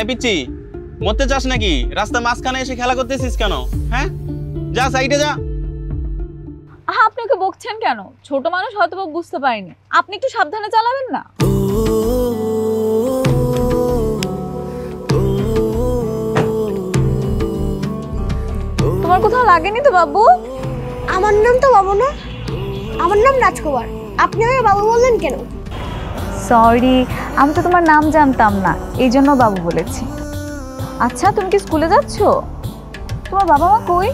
পিচ্ছি, মরতে চাস নাকি? রাস্তা মাঝখানে এসে খেলা করতেছিস কেন? হ্যাঁ, যা সাইডে যা। আপনি ওকে বকছেন কেন? ছোট মানুষ হয়তো বুঝতে পারেনি, আপনি একটু সাবধানে চালাবেন না? তোমার কোথাও লাগেনি তো বাবু? আমার নাম তো বাবু না, আমার নাম রাজকুমার। আপনি আমাকে বাবু বললেন কেন? সরি, আমি তো তোমার নাম জানতাম না, এই জন্য বাবু বলেছি। আচ্ছা, তুমি কি স্কুলে যাচ্ছ? তোমার বাবা মা কই?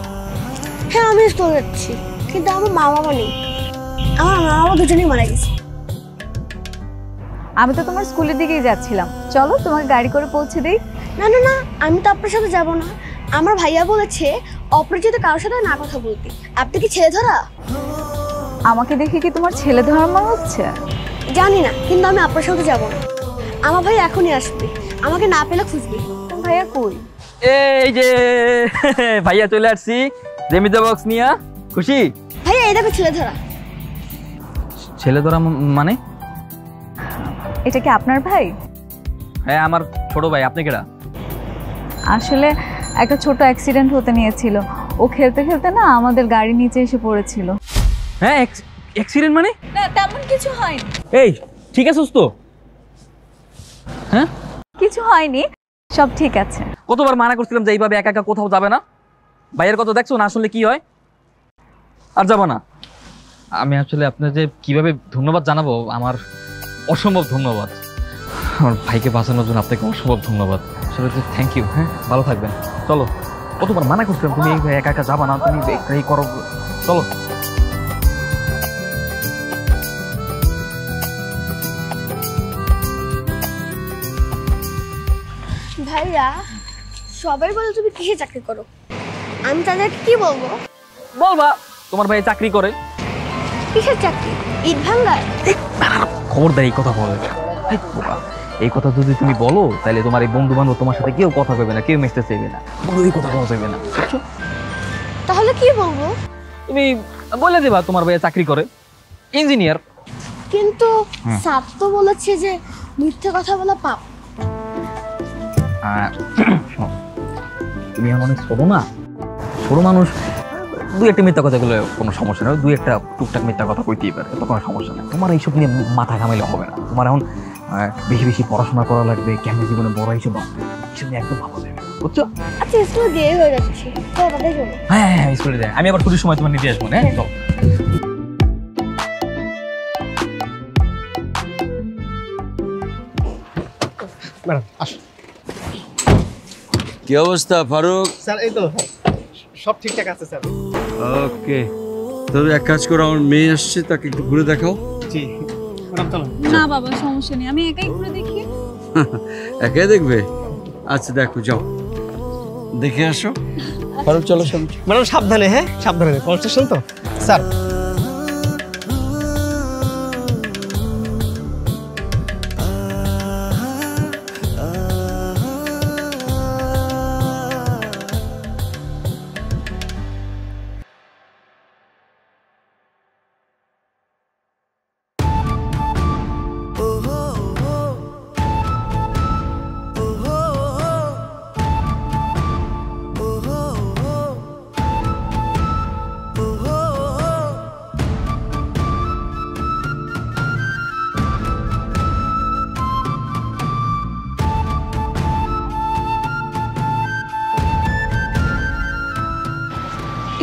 হ্যাঁ, আমি স্কুলে যাচ্ছি, কিন্তু আমার মা বাবা নেই। আমার মা বাবা দুজনেই মারা গেছে। আমি তো তোমার স্কুলের দিকেই যাচ্ছিলাম, চলো তোমাকে গাড়ি করে পৌঁছে দিই। না না না, আমি তো আপনার সাথে যাব না। আমার ভাইয়া বলেছে অপরিচিত কারোর সাথে না কথা বলতে। আপনি কি ছেলে ধরা? আমাকে দেখে কি তোমার ছেলে ধরার মনে হচ্ছে? জানি না, কিন্তু আমি আপনার সাথে যাব না। আমার ভাই এখনই আসবে, আমাকে না পেলে খুঁজবে। ভাইয়া কই? এই যে ভাইয়া চলে আসছি, জেমিতে বক্স নিয়া। খুশি? ভাইয়া এই দেখো ছেলে ধরা। ছেলে ধরা মানে? এটা কি আপনার ভাই? হ্যাঁ, আমার ছোট ভাই। আপনি কেডা? আসলে একটা ছোট অ্যাক্সিডেন্ট হতে নিয়েছিল, ও খেলতে খেলতে না আমাদের গাড়ি নিচে এসে পড়েছিল। হ্যাঁ, অ্যাক্সিডেন্ট মানে? না, তেমন কিছু হয়নি। এই ঠিক আছিস তো? হ্যাঁ, কিছু হয়নি, সব ঠিক আছে। কতবার মানা করছিলাম যে এইভাবে একা একা কোথাও যাবে না। ভাইয়ের কথা দেখছো না, আসলে কি হয়। আর যাবো না। আমি আসলে আপনার যে কিভাবে ধন্যবাদ জানাবো, আমার অসম্ভব ধন্যবাদ। আমার ভাইকে বাঁচানোর জন্য আপনাকে অসম্ভব ধন্যবাদ। আসলে থ্যাংক ইউ। হ্যাঁ, ভালো থাকবেন। চলো, কতবার মানা করছিলাম তুমি একা একা যাবা না, তুমি এই করো। চলো। ভাইয়া সবাই বলে তুমি কিসে চাকরি করো, আমি তাদেরকে কি বলবো? বলবা তোমার ভাই চাকরি করে। কিসের চাকরি? ইট ভাঙ্গার? খবরদার এই কথা বলে। এই কথা যদি তুমি বলো তাহলে তোমার এই বন্ধু বান্ধব তোমার সাথে কেউ কথা কইবে না, কেউ মিশতে চাইবে না। এই কথা বলা যাবে না। তাহলে কি বলবো? তুমি বলে দেবা তোমার ভাই চাকরি করে, ইঞ্জিনিয়ার। কিন্তু স্যার তো বলেছে যে মিথ্যে কথা বলা পাপ। তুমি আমার অনেক ছোট না, ছোট মানুষ দুই একটা মিথ্যা কথা গুলো কোনো সমস্যা নেই, দুই একটা টুকটাক মিথ্যা কথা কইতেই পারে, তো কোনো সমস্যা নেই। তোমার এইসব নিয়ে মাথা ঘামাইলে হবে না। তোমার এখন বেশি বেশি পড়াশোনা করা লাগবে, কেমন জীবনে বড় হিসেবে এইসব নিয়ে একদম ভালো লাগবে, বুঝছো? আচ্ছা, স্কুলে দেরি হয়ে যাচ্ছে, তো তাদের জন্য। হ্যাঁ হ্যাঁ, স্কুলে যাই আমি, আবার ছুটির সময় তোমার নিতে আসবো। হ্যাঁ, চল। ম্যাডাম আসো। কি অবস্থা ফারুক? স্যার এই তো সব ঠিকঠাক আছে স্যার। ওকে, তবে এক কাজ করো, আমার মেয়ে আসছে, তাকে একটু ঘুরে দেখাও। জি ম্যাডাম চলো। না বাবা, সমস্যা নেই, আমি একাই ঘুরে দেখি। একাই দেখবে? আচ্ছা দেখো, যাও দেখে আসো। ফারুক চলো সামনে। ম্যাডাম সাবধানে, হ্যাঁ সাবধানে, কনস্ট্রাকশন তো স্যার।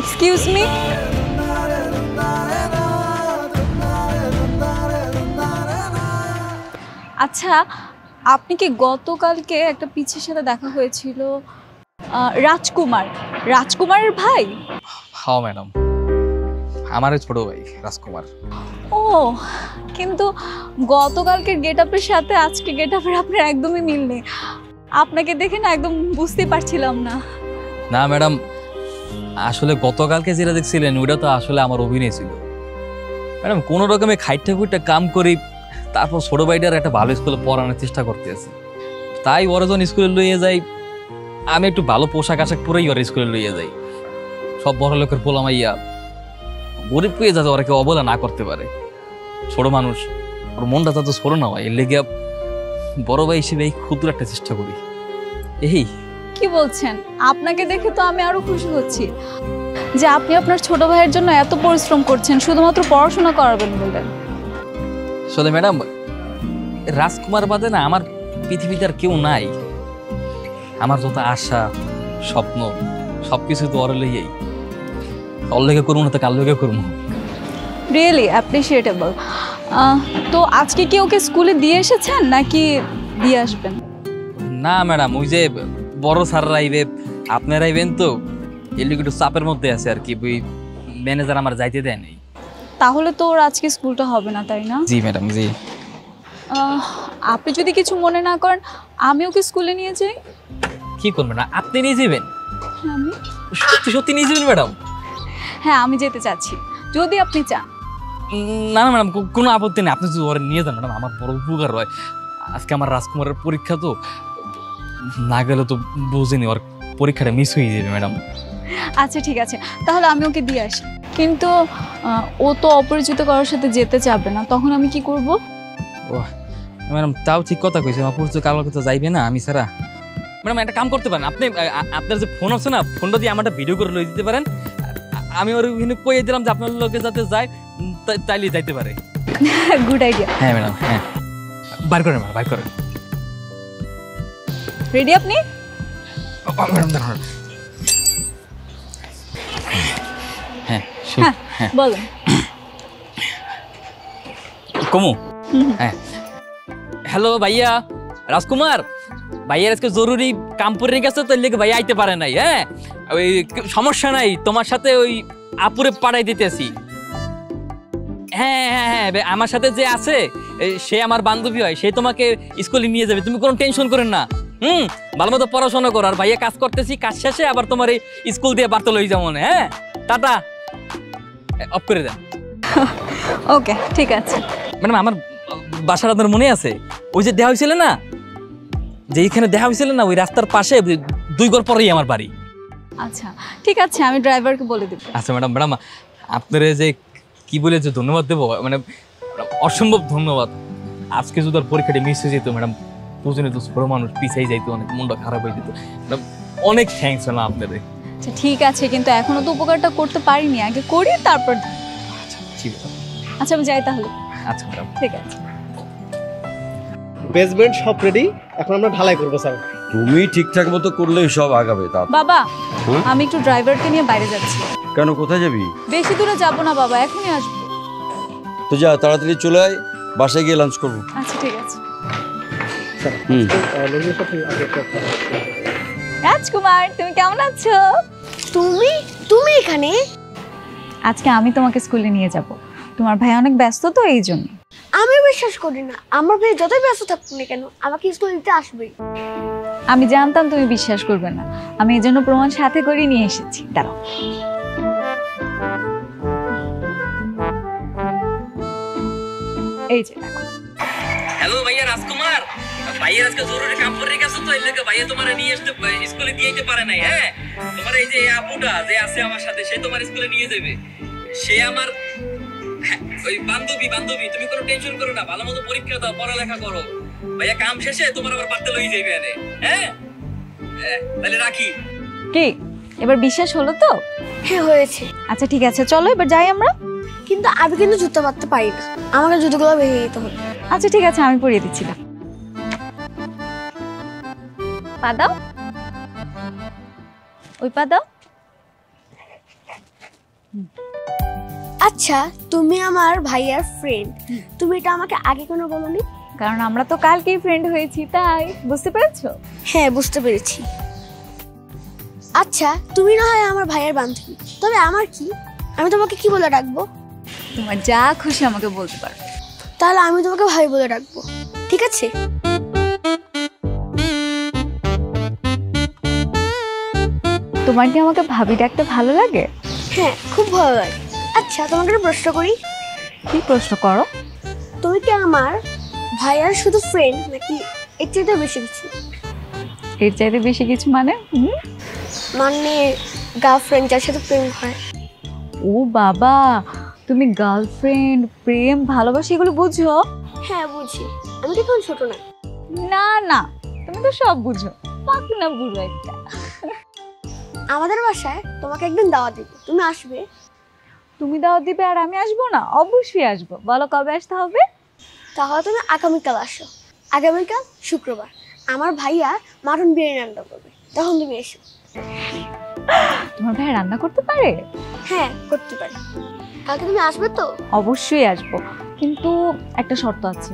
এক্সকিউজ মি, আচ্ছা আপনি কি গতকালকে একটা পিচ্ছির সাথে দেখা হয়েছিল, রাজকুমার, রাজকুমারের ভাই? হ্যাঁ ম্যাডাম, আমার ছোট ভাই রাজকুমার। ও, কিন্তু গতকালকের গেটআপের সাথে আজকে গেটআপের আপনার একদমই মিল নেই। আপনাকে দেখে না একদম বুঝতেই পারছিলাম না। না ম্যাডাম, আসলে গতকালকে যেটা দেখছিলেন ওইটা তো আসলে আমার অভিনয় ছিল ম্যাডাম। কোনো রকমে খাইটা খুঁইটা কাম করি, তারপর ছোট ভাইটার একটা ভালো স্কুলে পড়ানোর চেষ্টা করতেছি। তাই ওরা যখন স্কুলে লইয়ে যাই, আমি একটু ভালো পোশাক আশাক পরেই ওরা স্কুলে লইয়ে যাই। সব বড় লোকের পোলামাইয়া গরিব পেয়ে যাতে ওরা কেউ অবহেলা না করতে পারে। ছোট মানুষ, ওর মনটা তত ছোট না হয়, এর লেগে বড় ভাই হিসেবে এই ক্ষুদ্র একটা চেষ্টা করি। এই কি বলছেন? আপনাকে দেখে তো আমি আরো খুশি হচ্ছি যে আপনি আপনার ছোট ভাইয়ের জন্য এত পরিশ্রম করছেন শুধুমাত্র পড়াশোনা করাবেন বলে। আসলে ম্যাডাম, রাজকুমার বাদে না আমার পৃথিবীতে আর কেউ নাই। আমার যত আশা স্বপ্ন সবকিছু তো ওর লইয়াই। ওর লেগে করবো না তো কার লেগে করবো। Really appreciable. তো আজকে কি ওকে স্কুলে দিয়ে এসেছেন নাকি দিয়ে আসবেন? না ম্যাডাম, ওই যে বড় স্যাররা আইবে, আপনারা আইবেন তো, এর লিগে একটু চাপের মধ্যে আছে আর কি। ওই ম্যানেজার আমার যাইতে দেয় নাই। তাহলে তো ওর আজকে স্কুলটা হবে না, তাই না? জি ম্যাডাম, জি। আপনি যদি কিছু মনে না করেন আমি ওকে স্কুলে নিয়ে যাই। কি করবেন না? আপনি নিয়ে যাবেন? আমি সত্যি সত্যি নিয়ে যাবেন ম্যাডাম? হ্যাঁ, আমি যেতে চাচ্ছি, যদি আপনি চান। না না ম্যাডাম, কোনো আপত্তি নেই। আপনি যদি ওরে নিয়ে যান ম্যাডাম, আমার বড় উপকার হয়। আজকে আমার রাজকুমারের পরীক্ষা, তো না গেলে তো বুঝিনি ওর পরীক্ষাটা মিস হয়ে যাবে ম্যাডাম। আচ্ছা ঠিক আছে, তাহলে আমি ওকে দিয়ে আসি। কিন্তু ও তো অপরিচিত কারোর সাথে যেতে চাবে না, তখন আমি কি করব? ও ম্যাডাম, তাও ঠিক কথা কইছেন। অপরিচিত কারোর কাছে যাইবে না আমি ছাড়া। ম্যাডাম একটা কাম করতে পারেন, আপনি আপনার যে ফোন আছে না, ফোনটা দিয়ে আমার ভিডিও করে লই দিতে পারেন। আমি ওর ওখানে কইয়ে দিলাম যে আপনার লোকে যাতে যায়, তাইলে যাইতে পারে। Good idea. হ্যাঁ ম্যাডাম, হ্যাঁ, বার করেন বার করেন। রেডি আপনি? ম্যাডাম দাঁড়ান। হ্যাঁ হ্যাঁ বলেন। কমু? হ্যাঁ। হ্যালো ভাইয়া, রাজকুমার ভাইয়ার আজকে জরুরি কাম পড়ে গেছে, তো লেগে ভাইয়া আইতে পারে নাই। হ্যাঁ, ওই সমস্যা নাই, তোমার সাথে ওই আপুরে পাঠাই দিতেছি। হ্যাঁ হ্যাঁ হ্যাঁ, আমার সাথে যে আছে সে আমার বান্ধবী হয়, সে তোমাকে স্কুলে নিয়ে যাবে, তুমি কোনো টেনশন করেন না। ভালো মতো পড়াশোনা করো। আর ভাইয়া কাজ করতেছি, কাজ শেষে আবার তোমার এই স্কুল দিয়ে বার্তা লই যাবো। হ্যাঁ, টাটা। অফ করে দেন। ওকে ঠিক আছে। ম্যাডাম, আমার বাসার আপনার মনে আছে ওই যে দেখা হয়েছিল না, যে এইখানে দেখা হয়েছিল না, ওই রাস্তার পাশে 2 ঘর পরেই আমার বাড়ি। আচ্ছা ঠিক আছে, আমি ড্রাইভারকে বলে দেব। আচ্ছা ম্যাডাম, ম্যাডাম আপনার যে কি বলে যে ধন্যবাদ দেবো, মানে অসম্ভব ধন্যবাদ। আজকে যদি আর পরীক্ষাটা মিস হয়ে যেত ম্যাডাম, বুঝুনি তো, ছোট মানুষ পিছিয়ে যাইতো, অনেক মনটা খারাপ হয়ে যেত ম্যাডাম। অনেক থ্যাংকস ম্যাডাম আপনাদের। আচ্ছা ঠিক আছে, কিন্তু এখনো তো উপকারটা করতে পারিনি, আগে করি তারপর। আচ্ছা ঠিক আছে। আচ্ছা আমি যাই তাহলে। আচ্ছা ম্যাডাম, ঠিক আছে। বেসমেন্ট সব রেডি, এখন আমরা ঢালাই করবো স্যার। তুমি ঠিকঠাক মতো করলেই সব আগাবে। তা বাবা, হ্যাঁ? আমি একটু ড্রাইভারকে নিয়ে বাইরে যাচ্ছি। কেন, কোথায় যাবি? বেশি দূরে যাবো না বাবা, এখনই আসবো। তো যা, তাড়াতাড়ি চলে আয়, বাসায় গিয়ে লাঞ্চ করবো। আচ্ছা ঠিক আছে। স্যার হুম। লোকের সাথে আগে একটা রাজকুমার, তুমি কেমন আছো? তুমি তুমি এখানে? আজকে আমি তোমাকে স্কুলে নিয়ে যাব। তোমার ভাই অনেক ব্যস্ত তো, এই জন্য। আমি বিশ্বাস করি না, আমার ভাই যতই ব্যস্ত থাকুক না কেন আমাকে স্কুল দিতে আসবেই। আমি জানতাম তুমি বিশ্বাস করবে না, আমি এই জন্য প্রমাণ সাথে করে নিয়ে এসেছি। দাঁড়াও। এই যে দেখো। হ্যালো ভাইয়া রাজকুমার, ভাইয়ের আজকে জরুরি কাম পড়ে গেছে, তো এই লেগে ভাইয়া তোমারে নিয়ে আসতে স্কুলে দিয়ে যেতে পারে নাই। হ্যাঁ, তোমার এই যে আপুটা যে আছে আমার সাথে, সে তোমার স্কুলে নিয়ে যাবে। সে আমার ওই বান্ধবী। তুমি কোনো টেনশন করো না, ভালো মতো পরীক্ষা দাও, পড়ালেখা করো। ভাইয়া কাম শেষে তোমার আবার বাড়তে লই যাইবে এনে। হ্যাঁ, তাহলে রাখি। কি এবার বিশ্বাস হলো তো? হ্যাঁ হয়েছে। আচ্ছা ঠিক আছে, চলো এবার যাই আমরা। কিন্তু আমি কিন্তু জুতো পাততে পারি না, আমাকে জুতোগুলো ভেঙে দিতে হবে। আচ্ছা ঠিক আছে, আমি পরিয়ে দিচ্ছি। পা দাও, ওই পা দাও। আচ্ছা, তুমি আমার ভাইয়ার ফ্রেন্ড, তুমি এটা আমাকে আগে কেন বলোনি? কারণ আমরা তো কালকেই ফ্রেন্ড হয়েছি, তাই। বুঝতে পেরেছো? হ্যাঁ বুঝতে পেরেছি। আচ্ছা, তুমি না হয় আমার ভাইয়ের বান্ধবী, তবে আমার কি? আমি তোমাকে কি বলে ডাকবো? তোমার যা খুশি আমাকে বলতে পারো। তাহলে আমি তোমাকে ভাই বলে ডাকবো, ঠিক আছে? তোমার কি আমাকে ভাবি ডাকতে ভালো লাগে? হ্যাঁ খুব ভালো লাগে। আচ্ছা, তোমাকে একটা প্রশ্ন করি। কি প্রশ্ন করো? তুমি কি আমার ভাইয়ার শুধু ফ্রেন্ড নাকি এর চাইতে বেশি কিছু? এর চাইতে বেশি কিছু মানে? মানে গার্লফ্রেন্ড, যার সাথে প্রেম হয়। ও বাবা, তুমি গার্লফ্রেন্ড, প্রেম, ভালোবাসা এগুলো বুঝো? হ্যাঁ বুঝি, আমি তো এখন ছোট না। না না, তুমি তো সব বুঝো। পাকনা বুড়ো একটা। আমাদের বাসায় তোমাকে একদিন দাওয়াত দিব, তুমি আসবে? তুমি দাওয়াত দিবে আর আমি আসবো না? অবশ্যই আসবো। বলো কবে আসতে হবে? তাহলে তুমি আগামীকাল আসো। আগামীকাল শুক্রবার আমার ভাইয়া মাটন বিরিয়ানি রান্না করবে, তখন তুমি এসো। তোমার ভাই রান্না করতে পারে? হ্যাঁ, করতে পারি। কালকে তুমি আসবে তো? অবশ্যই আসবো, কিন্তু একটা শর্ত আছে।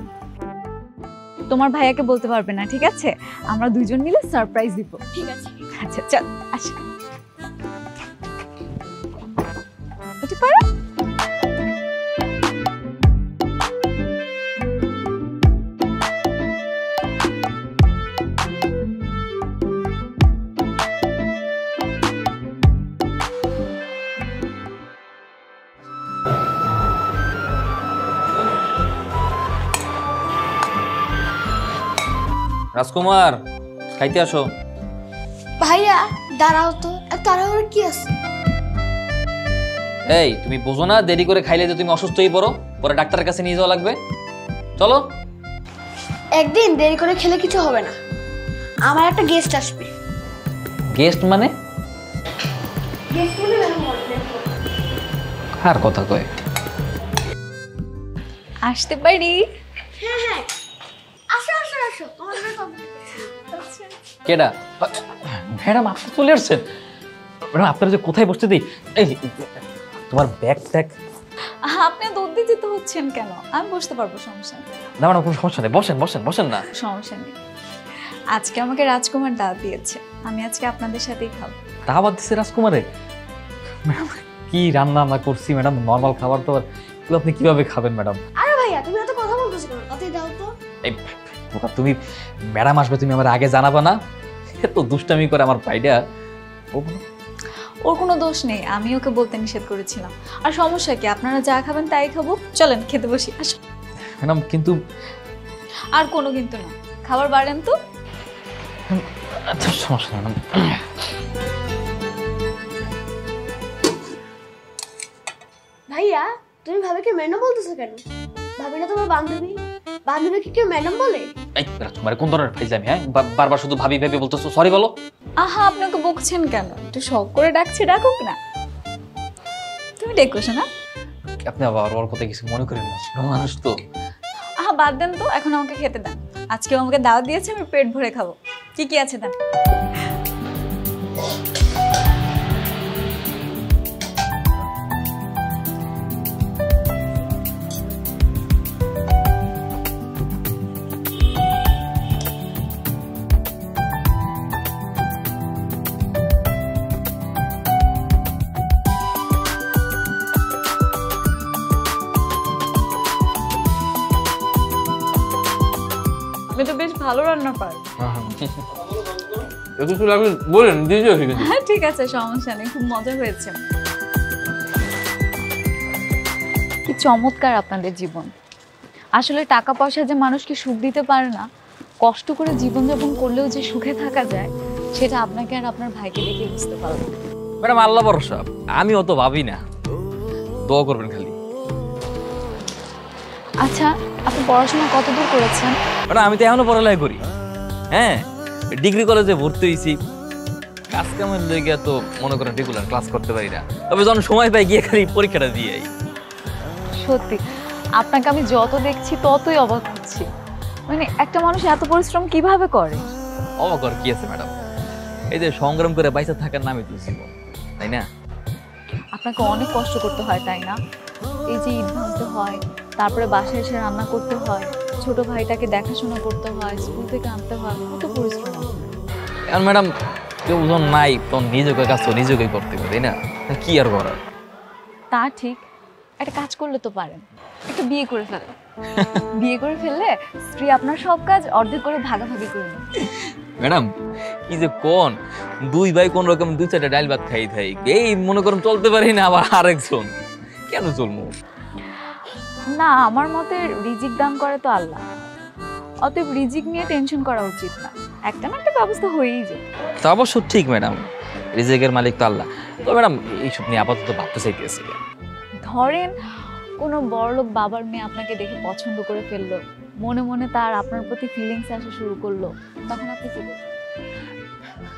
তোমার ভাইয়াকে বলতে পারবে না, ঠিক আছে? আমরা দুইজন মিলে সারপ্রাইজ দিব। ঠিক আছে। আচ্ছা চল আসো। উঠে পড়ো। রাজকুমার, খাইতে আসো। ভাইয়া দাঁড়াও তো, এত তাড়াহুড়ো কি আছে? এই তুমি বোঝো না, দেরি করে খাইলে যে তুমি অসুস্থ হয়ে পড়ো, পরে ডাক্তারের কাছে নিয়ে যাওয়া লাগবে। চলো। একদিন দেরি করে খেলে কিছু হবে না, আমার একটা গেস্ট আসবে। গেস্ট মানে? গেস্ট মানে আর কথা কয়। আসতে পারি? হ্যাঁ হ্যাঁ, আসো আসো আসো, তোমার জন্য কেডা? ম্যাডাম আপনি চলে আসছেন। ম্যাডাম আপনারা যে কোথায় বসতে দিই, এই তোমার ব্যাগ ট্যাগ। আপনি দুধ দিতে তো হচ্ছেন কেন? আমি বসতে পারবো, সমস্যা নেই। না ম্যাডাম কোনো সমস্যা নেই, বসেন বসেন বসেন না। সমস্যা নেই। আজকে আমাকে রাজকুমার দাওয়াত দিয়েছে, আমি আজকে আপনাদের সাথেই খাবো। দাওয়াত দিচ্ছে রাজকুমারে? ম্যাডাম কি রান্না না করছি ম্যাডাম, নর্মাল খাবার তো এগুলো আপনি কিভাবে খাবেন ম্যাডাম? আরে ভাইয়া তুমি এত কথা বলতেছো কেন? তাতে দাও তো। এই তুমি ম্যাডাম আসবে, তুমি আমার আগে জানাবা না? এত দুষ্টামি করে আমার ভাইটা। ওর কোনো দোষ নেই, আমি ওকে বলতে নিষেধ করেছিলাম। আর সমস্যা কি, আপনারা যা খাবেন তাই খাবো। চলেন খেতে বসি, আসো। ম্যাডাম কিন্তু আর কোনো কিন্তু না, খাবার বাড়েন তো। আচ্ছা সমস্যা নেই ম্যাডাম। ভাইয়া তুমি ভাবিকে ম্যাডাম বলতেছো কেন? ভাবি না তোমার বান্ধবী? বান্ধবীকে কেউ ম্যাডাম বলে? এই রাজকুমার কোন ধরনের ফাইজলামি? হ্যাঁ বারবার শুধু ভাবি ভাবি বলতেছো, সরি বলো। আহা, আপনাকে বকছেন কেন? একটু শখ করে ডাকছে, ডাকুক না। তুমি ডেকোছো না? আপনি আবার ওর কথা কিছু মনে করেন না, ছোট মানুষ তো। আহা বাদ দেন তো, এখন আমাকে খেতে দেন। আজকেও আমাকে দাওয়াত দিয়েছে, আমি পেট ভরে খাবো। কি কি আছে দেন। আপনি তো বেশ ভালো রান্না পারেন। কিছু লাগলে বলেন, দিয়ে যাও কিন্তু। হ্যাঁ ঠিক আছে, সমস্যা নেই, খুব মজা হয়েছে। কি চমৎকার আপনাদের জীবন। আসলে টাকা পয়সা যে মানুষকে সুখ দিতে পারে না, কষ্ট করে জীবনযাপন করলেও যে সুখে থাকা যায়, সেটা আপনাকে আর আপনার ভাইকে দেখে বুঝতে পারবেন। ম্যাডাম আল্লাহ ভরসা, আমি অত ভাবি না, দোয়া করবেন খালি। আচ্ছা, আপনি পড়াশোনা কতদূর করেছেন? ম্যাডাম আমি তো এখনো পড়ালেখা করি। হ্যাঁ, ডিগ্রি কলেজে ভর্তি হয়েছি। কাজ কামের লেগে তো মনে করেন রেগুলার ক্লাস করতে পারি না, তবে যখন সময় পাই গিয়ে খালি পরীক্ষাটা দিয়ে আই। সত্যি আপনাকে আমি যত দেখছি ততই অবাক হচ্ছি। মানে একটা মানুষ এত পরিশ্রম কিভাবে করে? অবাক আর কি আছে ম্যাডাম, এই যে সংগ্রাম করে বাইসা থাকার নামই তো জীবন, তাই না? আপনাকে অনেক কষ্ট করতে হয়, তাই না? এই যে ঈদ ভাঙতে হয়, তারপরে বাসায় এসে রান্না করতে হয়, ছোট ভাইটাকে দেখাশোনা করতে হয়, স্কুল থেকে আনতে হয়, কত পরিশ্রম। এখন ম্যাডাম কেউ যখন নাই তখন নিজেকে কাজ তো নিজেকেই করতে হবে, তাই না? কি আর করার। তা ঠিক, একটা কাজ করলে তো পারেন, একটা বিয়ে করে ফেলে। বিয়ে করে ফেললে স্ত্রী আপনার সব কাজ অর্ধেক করে ভাগাভাগি করে নেয়। ম্যাডাম কি যে কোন, দুই ভাই কোন রকম দুই চারটা ডাল ভাত খাই থাই, এই মনে করুন চলতে পারি না, আবার আরেকজন কেন চলবো? না, আমার মতে রিজিক দান করে তো আল্লাহ, অতএব রিজিক নিয়ে টেনশন করা উচিত না, একটা না একটা ব্যবস্থা হয়েই যায়। তা অবশ্য ঠিক ম্যাডাম, রিজিকের মালিক তো আল্লাহ। তো ম্যাডাম এইসব নিয়ে আপাতত ভাবতে চাইতেছি। ধরেন কোনো বড়লোক বাবার মেয়ে আপনাকে দেখে পছন্দ করে ফেললো, মনে মনে তার আপনার প্রতি ফিলিংস আসা শুরু করলো, তখন আপনি কি করবেন?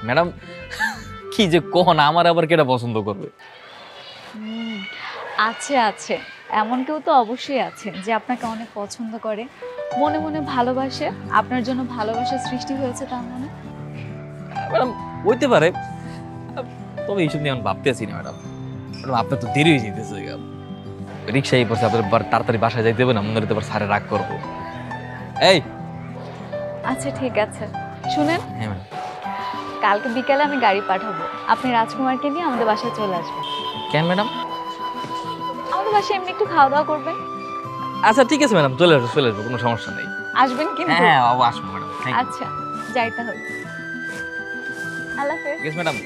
ম্যাডাম কি যে কোন আমার আবার কেটা পছন্দ করবে? আছে আছে, এমন কেউ তো অবশ্যই আছে যে আপনাকে অনেক পছন্দ করে, মনে মনে ভালোবাসে, আপনার জন্য ভালোবাসার সৃষ্টি হয়েছে তার মনে। ম্যাডাম হইতে পারে, তবে এইসব নিয়ে আমি ভাবতেছি না ম্যাডাম। ম্যাডাম আপনার তো দেরি হয়ে যেতেছে, রিক্সায় পড়ছে, আপনার তাড়াতাড়ি বাসায় যাইতে হবে না, মনে হতে পারে স্যারে রাগ করবো। এই আচ্ছা ঠিক আছে, শুনেন, হ্যাঁ ম্যাডাম। কালকে বিকালে আমি গাড়ি পাঠাবো, আপনি রাজকুমারকে নিয়ে আমাদের বাসায় চলে আসবেন। কেন ম্যাডাম? আমাদের বাসায় এমনি একটু খাওয়া দাওয়া করবেন। আচ্ছা ঠিক আছে ম্যাডাম, চলে আসবো চলে আসবো, কোনো সমস্যা নেই। আসবেন কিন্তু? হ্যাঁ আসবো ম্যাডাম। আচ্ছা যাই তাহলে, আল্লাহ হাফেজ। ঠিক আছে ম্যাডাম।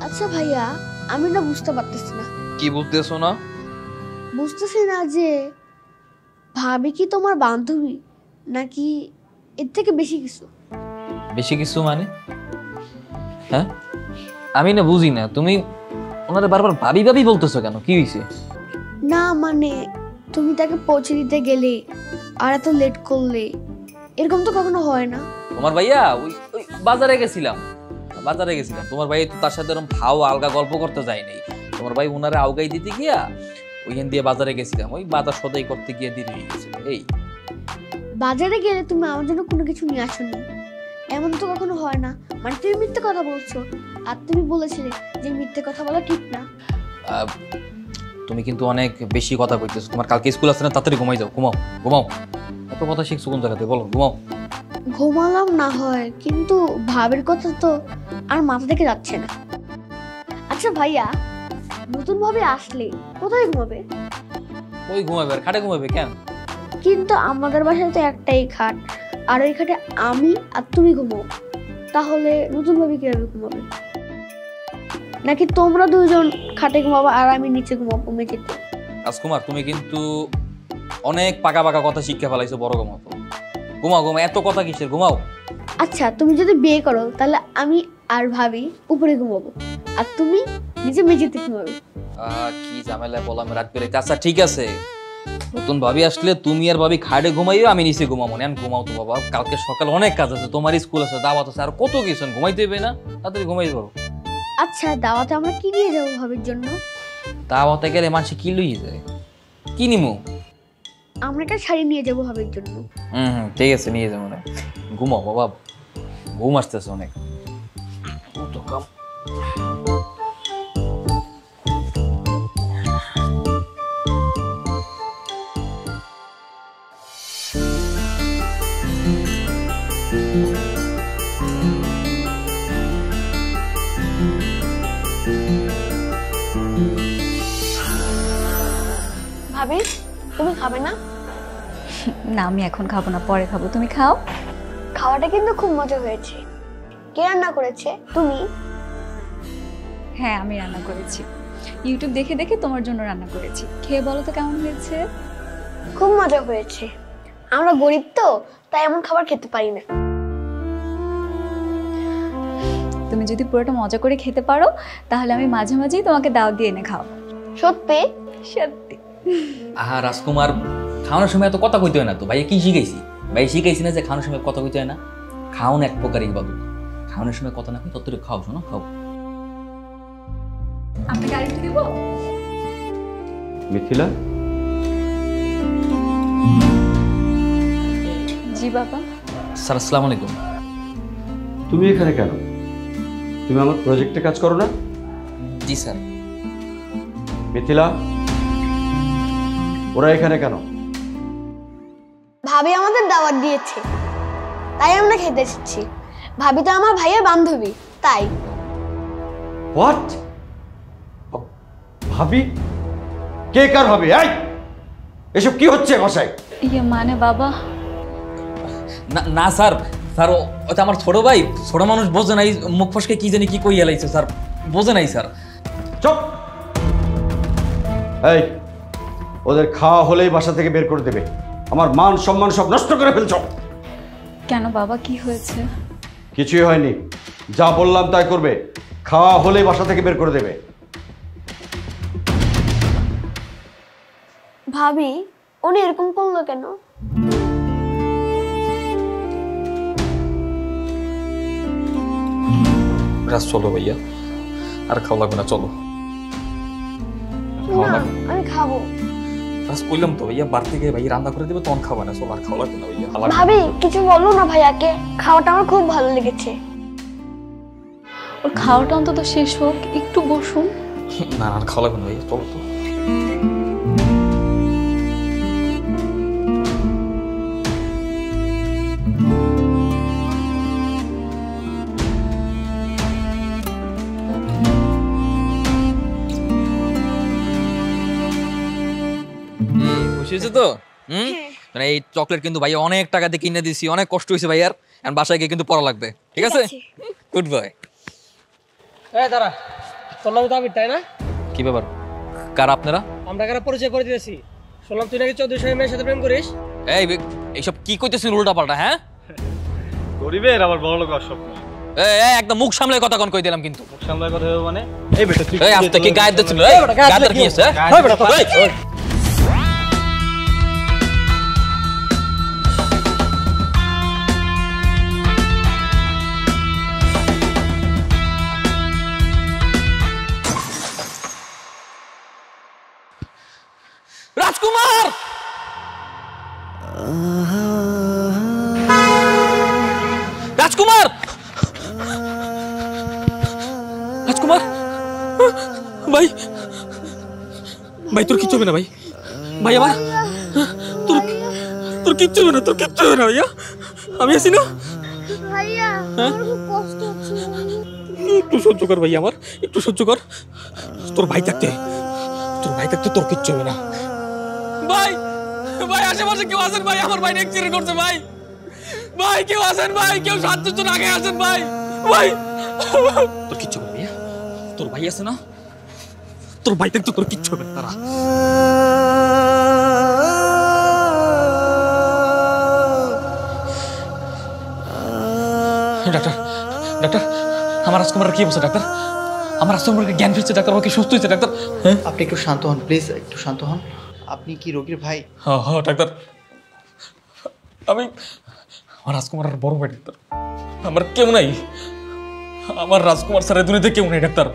আচ্ছা ভাইয়া, আমি না বুঝতে পারতেছি না। কি বুঝতেছো না? বুঝতেছি না যে ভাবি কি তোমার বান্ধবী নাকি এর থেকে বেশি কিছু? বেশি কিছু মানে? হ্যাঁ আমি না বুঝি না, তুমি ওনাদের বারবার ভাবি ভাবি বলতেছো কেন? কি হয়েছে? না মানে তুমি তাকে পৌঁছে দিতে গেলে আর এত লেট করলে, এরকম তো কখনো হয় না। তোমার ভাইয়া ওই ওই বাজারে গেছিলাম, তোমার ভাই তো তার সাথে এরকম ভাও আলগা গল্প করতে যায় নাই। তোমার ভাই ওনারে আউগাই দিতে গিয়া ওইখান দিয়ে বাজারে গেছিলাম, ওই বাজার সদাই করতে গিয়ে দেরি হয়ে গেছিল। এই বাজারে গেলে তুমি আমার জন্য কোনো কিছু নিয়ে আসোনি, এমন তো কখনো হয় না। মানে তুমি মিথ্যে কথা বলছো, আর তুমি বলেছিলে যে মিথ্যে কথা বলা ঠিক না। তুমি কিন্তু অনেক বেশি কথা কইতেছো। তোমার কালকে স্কুল আছে না, তাড়াতাড়ি ঘুমাই যাও, ঘুমাও ঘুমাও। এত কথা শিখছো কোন জায়গাতে বলো? ঘুমাও। ঘুমালাম না হয়, কিন্তু ভাবের কথা তো আর মাথা থেকে যাচ্ছে না। আচ্ছা ভাইয়া, নতুন ভাবে আসলে কোথায় ঘুমাবে? ওই ঘুমাবে, আর খাটে ঘুমাবে কেন? কিন্তু আমাদের বাসায় তো একটাই খাট, আর ওই খাটে আমি আর তুমি ঘুমাও, তাহলে নতুন ভাবে কিভাবে ঘুমাবে? নাকি তোমরা দুজন খাটে ঘুমাবো আর আমি নিচে ঘুমাবো মেঝেতে? রাজকুমার তুমি কিন্তু অনেক পাকা পাকা কথা শিক্ষা ফেলাইছো বড় মতো। ঘুমাও ঘুমাও, এত কথা কিসের? ঘুমাও। আচ্ছা তুমি যদি বিয়ে করো তাহলে আমি আর ভাবি উপরে ঘুমাবো, আর তুমি নিচে মেঝেতে ঘুমাবে। কি ঝামেলা বললাম রাত বেড়ে। আচ্ছা ঠিক আছে, নতুন ভাবি আসলে তুমি আর ভাবি খাটে ঘুমাইও, আমি নিচে ঘুমাবো। নেন ঘুমাও তো বাবা, কালকে সকালে অনেক কাজ আছে, তোমার স্কুল আছে, দাওয়াত আছে, আর কত কিছু, ঘুমাইতে হবে না? তাড়াতাড়ি ঘুমাই যাবো। আচ্ছা দাওয়াতে আমরা কি নিয়ে যাবো ভাবির জন্য? দাওয়াতে গেলে মানুষ কি লইয়ে যায়? কি নিমু? আমরা একটা শাড়ি নিয়ে যাবো ভাবির জন্য। ঠিক আছে নিয়ে যাবো না। ঘুমাও বাবা, ঘুম আসতেছে অনেক। তো কাম ভাবি তুমি খাবে না? না আমি এখন খাবো না, পরে খাবো, তুমি খাও। খাওয়াটা কিন্তু খুব মজা হয়েছে। কে রান্না করেছে? তুমি? হ্যাঁ আমি রান্না করেছি, ইউটিউব দেখে দেখে তোমার জন্য রান্না করেছি, খেয়ে বলো তো কেমন হয়েছে। খুব মজা হয়েছে। আমরা গরিব তো, তাই এমন খাবার খেতে পারি না। তুমি যদি পুরোটা মজা করে খেতে পারো তাহলে আমি মাঝে মাঝেই তোমাকে দাওয়াত দিয়ে এনে খাও। সত্যি? সত্যি। আহা রাজকুমার, খাওয়ানোর সময় এত কথা কইতে হয় না তো। ভাইয়া কি শিখাইছি? ভাই শিখাইছি না যে খাওয়ানোর সময় কথা কইতে হয় না? খাওয়ানো এক প্রকার ইবাদত, খাওয়ানোর সময় কথা না কই তত খাও, শোনো খাও। আপনাকে আরেকটু দেব? মিথিলা, জি বাবা। স্যার আসসালামু আলাইকুম। তুমি এখানে কেন? তুমি আমার প্রজেক্টে কাজ করো না? জি স্যার। মিথিলা, ওরা এখানে কেন? ভাবি আমাদের দাওয়াত দিয়েছে, তাই আমরা খেতে এসেছি। ভাবি তো আমার ভাইয়ের বান্ধবী, তাই। হোয়াট? ভাবি? কে কার ভাবি? এই এসব কি হচ্ছে বাসায়? ইয়ে মানে বাবা, না না স্যার, স্যার ওটা আমার ছোট ভাই, ছোট মানুষ বোঝে নাই, মুখ ফসকে কি জানি কি কই এলাইছে স্যার, বোঝে নাই স্যার। চুপ! এই ওদের খাওয়া হলেই বাসা থেকে বের করে দেবে। আমার মান সম্মান সব নষ্ট করে ফেলছো। কেন বাবা কি হয়েছে? কিছুই হয়নি, যা বললাম তাই করবে। খাওয়া হলেই বাসা থেকে বের করে দেবে। ভাবি উনি এরকম করলো কেন? রাজ চলো ভাইয়া, আর খাওয়া লাগবে না, চলো। না আমি খাবো। রাজ কইলাম তো ভাইয়া, বাড়তে গিয়ে ভাই রান্না করে দেবে, তখন খাওয়া না, চলো আর খাওয়া লাগবে না ভাইয়া। ভাবি কিছু বলো না ভাইয়াকে, খাওয়াটা আমার খুব ভালো লেগেছে। ওর খাওয়াটা অন্তত শেষ হোক, একটু বসুন। না না খাওয়া লাগবে না ভাইয়া, চলো তো। খুশি হয়েছে তো? মানে এই চকলেট কিন্তু ভাইয়া অনেক টাকা দিয়ে কিনে দিছি, অনেক কষ্ট হয়েছে ভাইয়ার। আর বাসায় গিয়ে কিন্তু পড়া লাগবে, ঠিক আছে? Good boy. দাঁড়া, তোর নাম তো আবির, তাই না? কি ব্যাপার, কার আপনারা? আমরা কারা পরিচয় করে দিয়েছি। শুনলাম তুই নাকি 14 মেয়ের সাথে প্রেম করিস। এই এইসব কি কইতেছেন উল্টা পাল্টা? হ্যাঁ, গরিবের আবার বড় লোক স্বপ্ন। এই একদম মুখ সামলে কথা কোন কই দিলাম কিন্তু। মুখ সামলায় কথা হবে মানে? এই বেটা তুই এই আজকে কি গায়ের দিচ্ছিল? এই গায়ের কি আছে? হয় বেটা, এই রাজকুমার, রাজকুমার, রাজকুমার, ভাই ভাই তোর কিচ্ছু হবে না ভাই, ভাই আমার তোর তোর কিচ্ছু হবে না, তোর কিচ্ছু হবে না ভাইয়া, আমি আছি না ভাইয়া আমার খুব কষ্ট হচ্ছে। একটু সহ্য কর ভাই, আমার একটু সহ্য কর। তোর ভাই থাকতে তোর কিচ্ছু হবে না ভাই। ভাই আশেপাশে কেউ আছেন ভাই? আমার ভাই অ্যাক্সিডেন্ট করছে ভাই। ভাই কেউ আছেন ভাই? কেউ 7 জন আগে আসেন ভাই। ভাই তোর কিচ্ছু হবে না ভাইয়া, তোর ভাই আছে না? তোর ভাই থাকতে তোর কিচ্ছু হবে না। তারা ডাক্তার, ডাক্তার আমার রাজকুমারের কি অবস্থা ডাক্তার? আমার রাজকুমারকে জ্ঞান ফিরছে ডাক্তার, ও কি সুস্থ হয়েছে ডাক্তার? আপনি একটু শান্ত হন প্লিজ, একটু শান্ত হন। আপনি কি রোগীর ভাই? হ্যাঁ হ্যাঁ ডাক্তার, আমি আমার রাজকুমারের বড় ভাই ডাক্তার। আমার কেউ নাই, আমার রাজকুমার স্যারের দুনিয়াতে কেউ নেই ডাক্তার।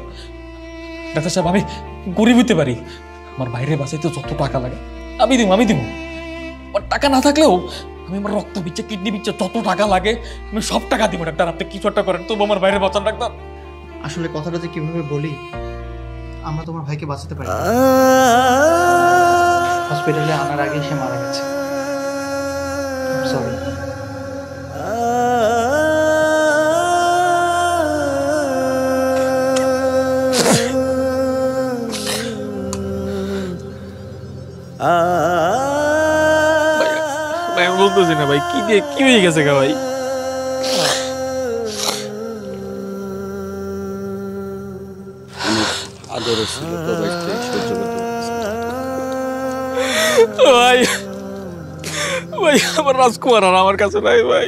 ডাক্তার সাহেব আমি গরিব হইতে পারি, আমার বাইরে বাঁচাইতে যত টাকা লাগে আমি দিব। আমার টাকা না থাকলেও আমি আমার রক্ত বিচ্ছে, কিডনি বিচ্ছে, যত টাকা লাগে আমি সব টাকা দিব ডাক্তার। আপনি কিছু একটা করেন, তবু আমার বাইরে বাঁচান ডাক্তার। আসলে কথাটা যে কিভাবে বলি, আমরা তোমার ভাইকে বাঁচাতে পারি। হসপিটালে আনার আগে সে মারা গেছে। সরি। ভাই আমি বলতেছি না ভাই, কি দিয়ে কি হয়ে গেছে গা ভাই? আদরে ছিল তো ভাই, সহ্য করতে ভাই ভাই আমার রাজকুমার আর আমার কাছে নাই ভাই,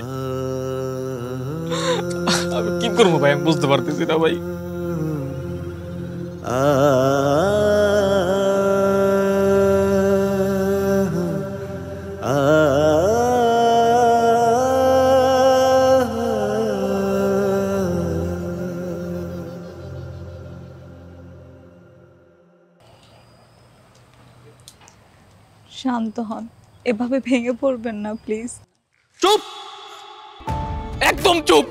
আমি কি করবো ভাই? আমি বুঝতে পারতেছি না ভাই। শান্ত হন, এভাবে ভেঙে পড়বেন না প্লিজ। চুপ, একদম চুপ।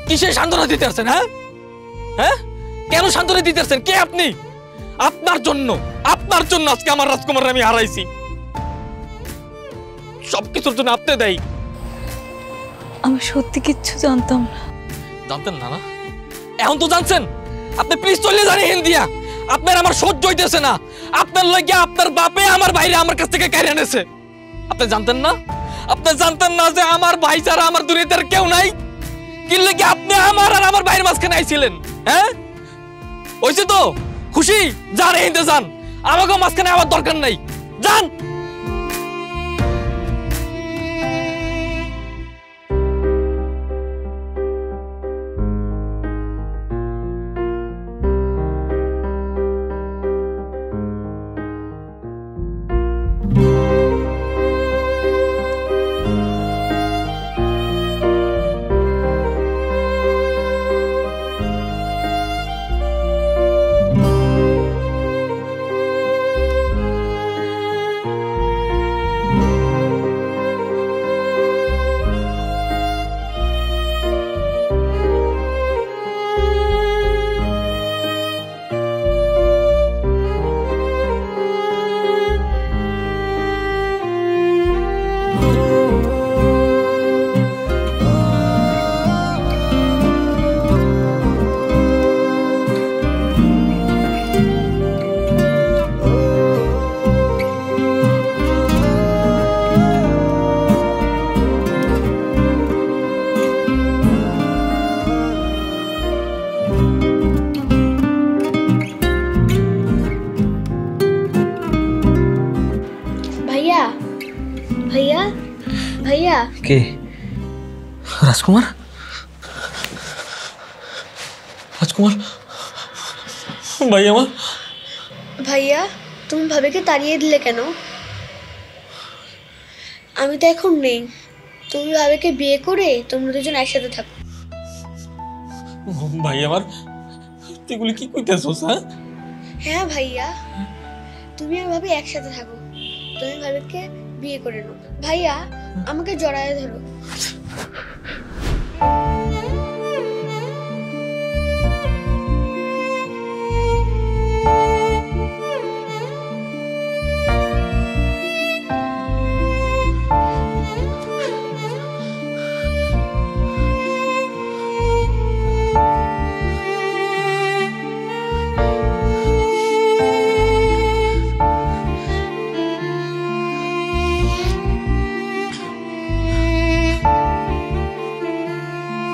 কিসে সান্ত্বনা দিতে আসছেন? হ্যাঁ হ্যাঁ, কেন সান্ত্বনা দিতে আসছেন? কে আপনি? আপনার জন্য আজকে আমার রাজকুমার আমি হারাইছি। সবকিছুর জন্য আপনি দায়ী। আমি সত্যি কিচ্ছু জানতাম না। জানতেন না? না এখন তো জানছেন। আপনি প্লিজ চলে যান হিন্দিয়া, আপনার আমার সহ্য হইতেছে না। আপনার লাগিয়া আপনার বাপে আমার ভাইরে আমার কাছ থেকে কেড়ে এনেছে। আপনি জানতেন না? আপনি জানতেন না যে আমার ভাই ছাড়া আমার দুনিয়াতে আর কেউ নাই? কি লাগে আপনি আমার আর আমার ভাইয়ের মাঝখানে আইছিলেন? হ্যাঁ হইছে তো খুশি? যান হিন্দে যান, আমাকে মাঝখানে আমার দরকার নাই, যান। কে? রাজকুমার? রাজকুমার ভাই আমার। ভাইয়া তুমি ভাবিকে তাড়িয়ে দিলে কেন? আমি তো এখন নেই, তুমি ভাবিকে বিয়ে করে তোমরা দুজন একসাথে থাকো। ভাই আমার, তুই এগুলি কি কইতেছস? হ্যাঁ ভাইয়া, তুমি আর ভাবি একসাথে থাকো, তুমি ভাবিকে বিয়ে করে নাও। ভাইয়া আমাকে জড়ায় ধরো।